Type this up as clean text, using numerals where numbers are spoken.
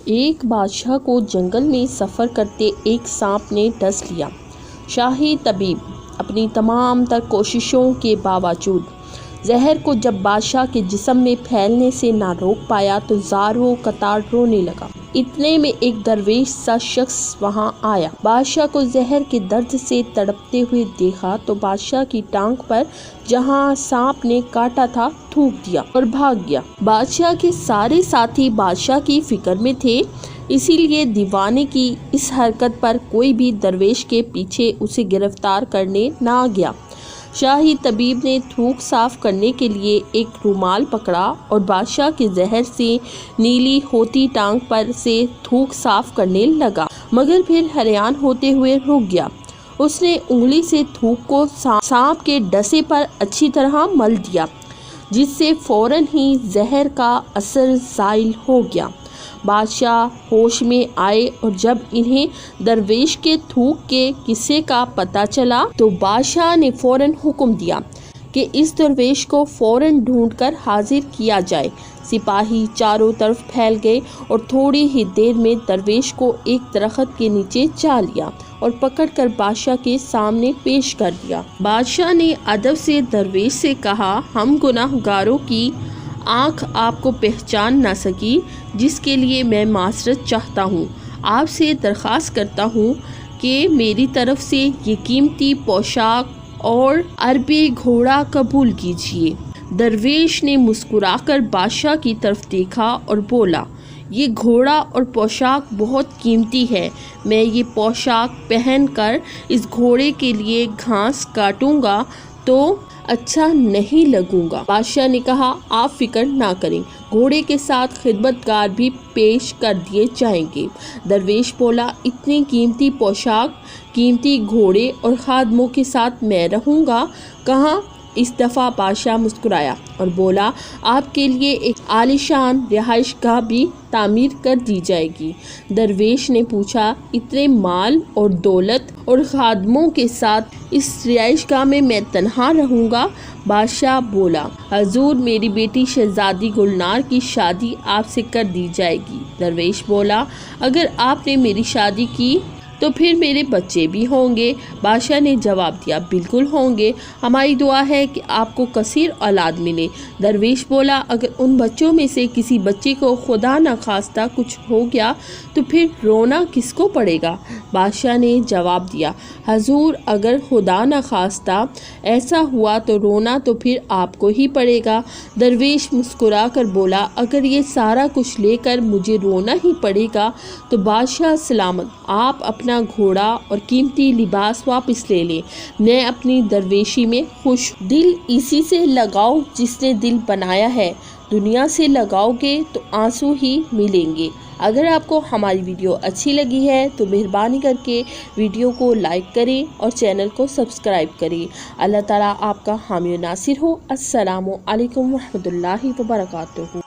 ایک بادشاہ کو جنگل میں سفر کرتے ایک سانپ نے ڈس لیا۔ شاہی طبیب اپنی تمام تر کوششوں کے باوجود زہر کو جب بادشاہ کے جسم میں پھیلنے سے نہ روک پایا تو زاروں قطار رونے لگا۔ اتنے میں ایک درویش سا شخص وہاں آیا۔ بادشاہ کو زہر کے درد سے تڑپتے ہوئے دیکھا تو بادشاہ کی ٹانگ پر جہاں سانپ نے کاٹا تھا تھوک دیا اور بھاگ گیا۔ بادشاہ کے سارے ساتھی بادشاہ کی فکر میں تھے، اسی لیے دیوانے کی اس حرکت پر کوئی بھی درویش کے پیچھے اسے گرفتار کرنے نہ گیا۔ شاہی طبیب نے تھوک صاف کرنے کے لیے ایک رومال پکڑا اور بادشاہ کے زہر سے نیلی ہوتی ٹانگ پر سے تھوک صاف کرنے لگا، مگر پھر حیران ہوتے ہوئے رک گیا۔ اس نے انگلی سے تھوک کو سانپ کے ڈسے پر اچھی طرح مل دیا، جس سے فوراً ہی زہر کا اثر زائل ہو گیا۔ بادشاہ ہوش میں آئے اور جب انہیں درویش کے تھوک کے قصے کا پتہ چلا تو بادشاہ نے فوراً حکم دیا کہ اس درویش کو فوراً ڈھونڈ کر حاضر کیا جائے۔ سپاہی چاروں طرف پھیل گئے اور تھوڑی ہی دیر میں درویش کو ایک درخت کے نیچے چا لیا اور پکڑ کر بادشاہ کے سامنے پیش کر دیا۔ بادشاہ نے ادب سے درویش سے کہا، ہم گناہ گاروں کی آنکھ آپ کو پہچان نہ سکی، جس کے لیے میں معذرت چاہتا ہوں۔ آپ سے درخواست کرتا ہوں کہ میری طرف سے یہ قیمتی پوشاک اور عربی گھوڑا قبول کیجیے۔ درویش نے مسکرا کر بادشاہ کی طرف دیکھا اور بولا، یہ گھوڑا اور پوشاک بہت قیمتی ہے، میں یہ پوشاک پہن کر اس گھوڑے کے لیے گھاس کاٹوں گا تو اچھا نہیں لگوں گا۔ بادشاہ نے کہا، آپ فکر نہ کریں، گھوڑے کے ساتھ خدمتگار بھی پیش کر دیے جائیں گے۔ درویش بولا، اتنی قیمتی پوشاک، قیمتی گھوڑے اور خادموں کے ساتھ میں رہوں گا کہاں؟ اس دفعہ بادشاہ مسکرایا اور بولا، آپ کے لیے ایک عالیشان رہائش گاہ بھی تعمیر کر دی جائے گی۔ درویش نے پوچھا، اتنے مال اور دولت اور خادموں کے ساتھ اس رہائش گاہ میں تنہا رہوں گا؟ بادشاہ بولا، حضور، میری بیٹی شہزادی گلنار کی شادی آپ سے کر دی جائے گی۔ درویش بولا، اگر آپ نے میری شادی کی تو پھر میرے بچے بھی ہوں گے؟ بادشاہ نے جواب دیا، بالکل ہوں گے، ہماری دعا ہے کہ آپ کو کثیر اولاد ملے۔ درویش بولا، اگر ان بچوں میں سے کسی بچے کو خدا نخواستہ کچھ ہو گیا تو پھر رونا کس کو پڑے گا؟ بادشاہ نے جواب دیا، حضور، اگر خدا نخواستہ ایسا ہوا تو رونا تو پھر آپ کو ہی پڑے گا۔ درویش مسکرا کر بولا، اگر یہ سارا کچھ لے کر مجھے رونا ہی پڑے گا تو بادشاہ سلامت، آپ اپنا گھوڑا اور قیمتی لباس واپس لے لیں، میں اپنی درویشی میں خوش ہوں۔ دل اسی سے لگاؤ جس نے دل بنایا ہے، دنیا سے لگاؤ گے تو آنسو ہی ملیں گے۔ اگر آپ کو ہماری ویڈیو اچھی لگی ہے تو مہربانی کر کے ویڈیو کو لائک کریں اور چینل کو سبسکرائب کریں۔ اللہ تعالیٰ آپ کا حامی و ناصر ہو۔ السلام علیکم ورحمۃ اللہ وبرکاتہ۔